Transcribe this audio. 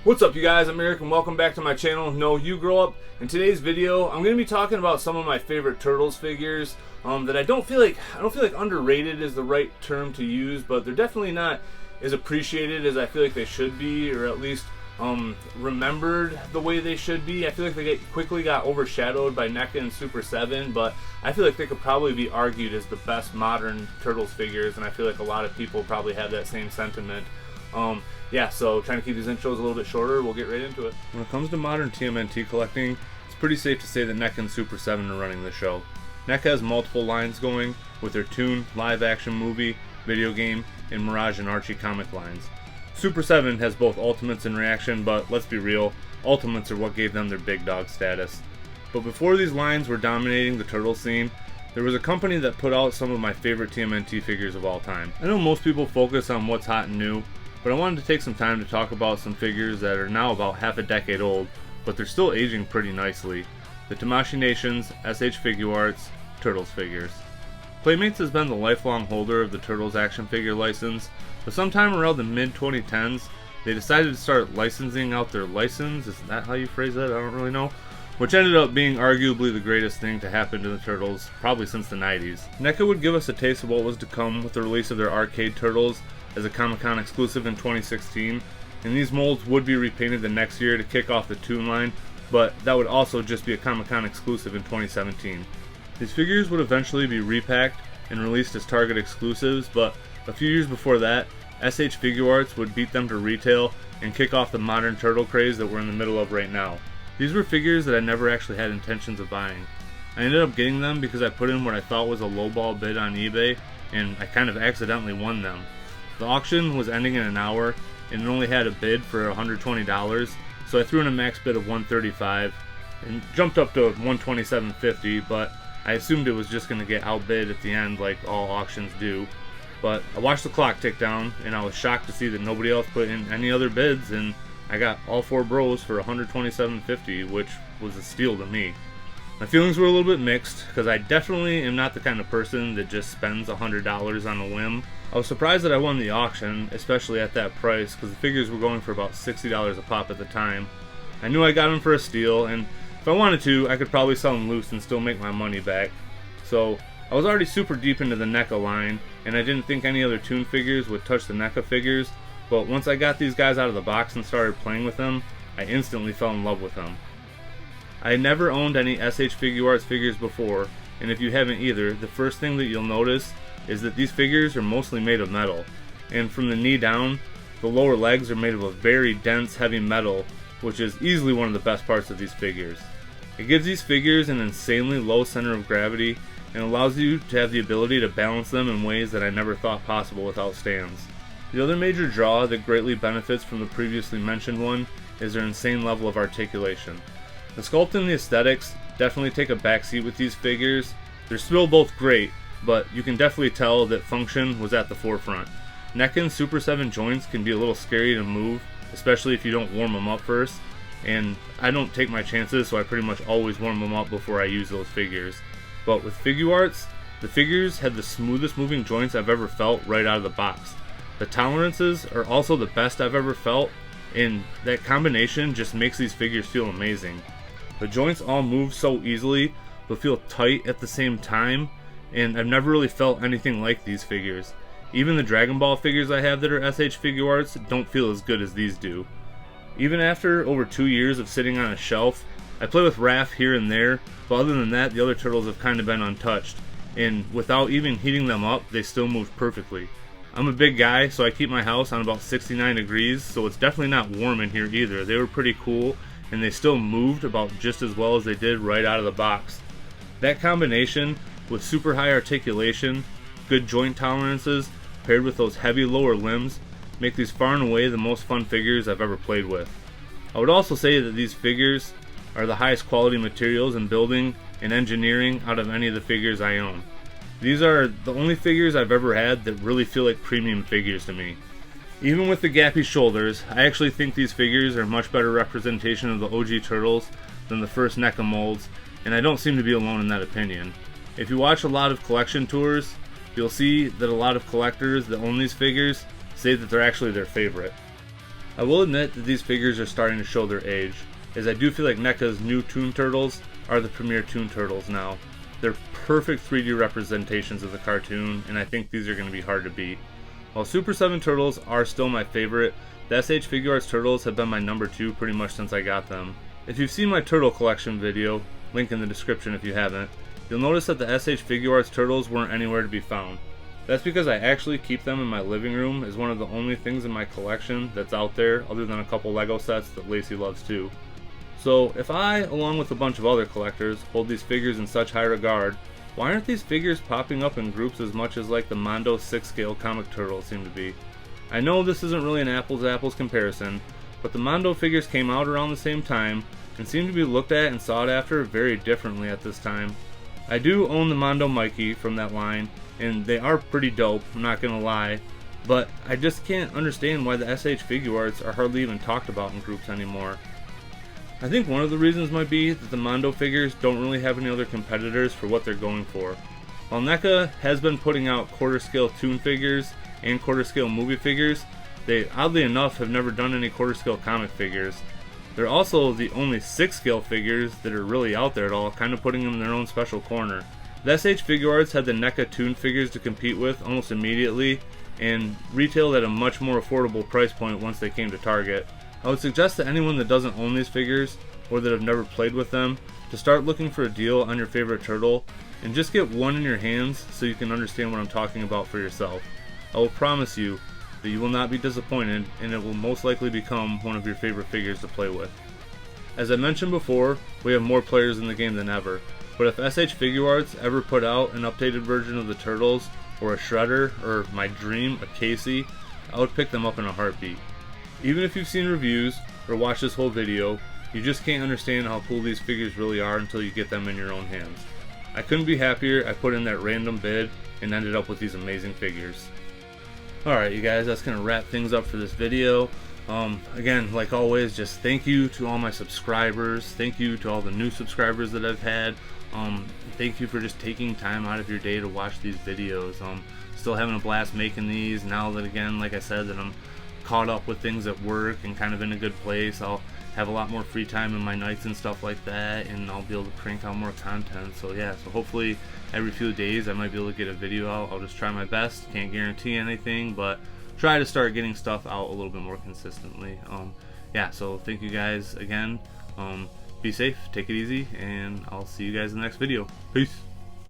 What's up, you guys? I'm Eric and welcome back to my channel. No, you grow up. In today's video, I'm going to be talking about some of my favorite Turtles figures that I don't feel like underrated is the right term to use, but they're definitely not as appreciated as I feel like they should be, or at least remembered the way they should be. I feel like they quickly got overshadowed by NECA and Super 7, but I feel like they could probably be argued as the best modern Turtles figures, and I feel like a lot of people probably have that same sentiment. Yeah, so trying to keep these intros a little bit shorter, we'll get right into it. When it comes to modern TMNT collecting, it's pretty safe to say that NECA and Super 7 are running the show. NECA has multiple lines going with their Toon, live action movie, video game, and Mirage and Archie comic lines. Super 7 has both Ultimates and Reaction, but let's be real, Ultimates are what gave them their big dog status. But before these lines were dominating the Turtle scene, there was a company that put out some of my favorite TMNT figures of all time. I know most people focus on what's hot and new, but I wanted to take some time to talk about some figures that are now about half a decade old, but they're still aging pretty nicely. The Tamashii Nation's SH Figuarts Turtles figures. Playmates has been the lifelong holder of the Turtles action figure license, but sometime around the mid-2010s, they decided to start licensing out their license, is that how you phrase that? I don't really know. Which ended up being arguably the greatest thing to happen to the Turtles, probably since the 90s. NECA would give us a taste of what was to come with the release of their arcade Turtles as a Comic-Con exclusive in 2016, and these molds would be repainted the next year to kick off the Toon line, but that would also just be a Comic-Con exclusive in 2017. These figures would eventually be repacked and released as Target exclusives, but a few years before that, SH Figuarts would beat them to retail and kick off the modern Turtle craze that we're in the middle of right now. These were figures that I never actually had intentions of buying. I ended up getting them because I put in what I thought was a lowball bid on eBay, and I kind of accidentally won them. The auction was ending in an hour, and it only had a bid for $120, so I threw in a max bid of $135 and jumped up to $127.50, but I assumed it was just going to get outbid at the end like all auctions do. But I watched the clock tick down, and I was shocked to see that nobody else put in any other bids, and I got all four bros for $127.50, which was a steal to me. My feelings were a little bit mixed, because I definitely am not the kind of person that just spends $100 on a whim. I was surprised that I won the auction, especially at that price, because the figures were going for about $60 a pop at the time. I knew I got them for a steal, and if I wanted to, I could probably sell them loose and still make my money back. So I was already super deep into the NECA line, and I didn't think any other Toon figures would touch the NECA figures, but once I got these guys out of the box and started playing with them, I instantly fell in love with them. I had never owned any SH Figuarts figures before, and if you haven't either, the first thing that you'll notice is that these figures are mostly made of metal, and from the knee down, the lower legs are made of a very dense, heavy metal, which is easily one of the best parts of these figures. It gives these figures an insanely low center of gravity and allows you to have the ability to balance them in ways that I never thought possible without stands. The other major draw that greatly benefits from the previously mentioned one is their insane level of articulation. The sculpt and the aesthetics definitely take a backseat with these figures. They're still both great, but you can definitely tell that function was at the forefront. NECA and Super 7 joints can be a little scary to move, especially if you don't warm them up first, and I don't take my chances, so I pretty much always warm them up before I use those figures. But with Figuarts, the figures had the smoothest moving joints I've ever felt right out of the box. The tolerances are also the best I've ever felt, and that combination just makes these figures feel amazing. The joints all move so easily, but feel tight at the same time, and I've never really felt anything like these figures. Even the Dragon Ball figures I have that are SH Figuarts don't feel as good as these do. Even after over 2 years of sitting on a shelf, I play with Raph here and there, but other than that, the other Turtles have kind of been untouched, and without even heating them up, they still move perfectly. I'm a big guy, so I keep my house on about 69 degrees, so it's definitely not warm in here either. They were pretty cool, and they still moved about just as well as they did right out of the box. That combination with super high articulation, good joint tolerances, paired with those heavy lower limbs, make these far and away the most fun figures I've ever played with. I would also say that these figures are the highest quality materials in building and engineering out of any of the figures I own. These are the only figures I've ever had that really feel like premium figures to me. Even with the gappy shoulders, I actually think these figures are a much better representation of the OG Turtles than the first NECA molds, and I don't seem to be alone in that opinion. If you watch a lot of collection tours, you'll see that a lot of collectors that own these figures say that they're actually their favorite. I will admit that these figures are starting to show their age, as I do feel like NECA's new Toon Turtles are the premier Toon Turtles now. They're perfect 3D representations of the cartoon, and I think these are going to be hard to beat. While Super 7 Turtles are still my favorite, the SH Figuarts Turtles have been my number 2 pretty much since I got them. If you've seen my turtle collection video, link in the description if you haven't, you'll notice that the SH Figuarts Turtles weren't anywhere to be found. That's because I actually keep them in my living room as one of the only things in my collection that's out there other than a couple Lego sets that Lacey loves too. So if I, along with a bunch of other collectors, hold these figures in such high regard, why aren't these figures popping up in groups as much as like the Mondo 6-scale comic turtles seem to be? I know this isn't really an apples-to-apples comparison, but the Mondo figures came out around the same time and seem to be looked at and sought after very differently at this time. I do own the Mondo Mikey from that line, and they are pretty dope, I'm not gonna lie, but I just can't understand why the SH Figuarts are hardly even talked about in groups anymore. I think one of the reasons might be that the Mondo figures don't really have any other competitors for what they're going for. While NECA has been putting out quarter-scale Toon figures and quarter-scale movie figures, they oddly enough have never done any quarter-scale comic figures. They're also the only 6-scale figures that are really out there at all, kind of putting them in their own special corner. The SH Figuarts had the NECA Toon figures to compete with almost immediately and retailed at a much more affordable price point once they came to Target. I would suggest to anyone that doesn't own these figures or that have never played with them to start looking for a deal on your favorite turtle and just get one in your hands so you can understand what I'm talking about for yourself. I will promise you that you will not be disappointed and it will most likely become one of your favorite figures to play with. As I mentioned before, we have more players in the game than ever, but if SH Figuarts ever put out an updated version of the Turtles or a Shredder or my dream, a Casey, I would pick them up in a heartbeat. Even if you've seen reviews or watched this whole video, you just can't understand how cool these figures really are until you get them in your own hands. I couldn't be happier I put in that random bid and ended up with these amazing figures. Alright you guys, that's going to wrap things up for this video. Again, like always, just thank you to all my subscribers, thank you to all the new subscribers that I've had, thank you for just taking time out of your day to watch these videos. Still having a blast making these now that, again, like I said, that I'm caught up with things at work and kind of in a good place. I'll have a lot more free time in my nights and stuff like that, and I'll be able to crank out more content. So yeah, so hopefully every few days I might be able to get a video out. I'll just try my best, can't guarantee anything, but try to start getting stuff out a little bit more consistently. Yeah, so thank you guys again. Be safe, take it easy, and I'll see you guys in the next video. Peace.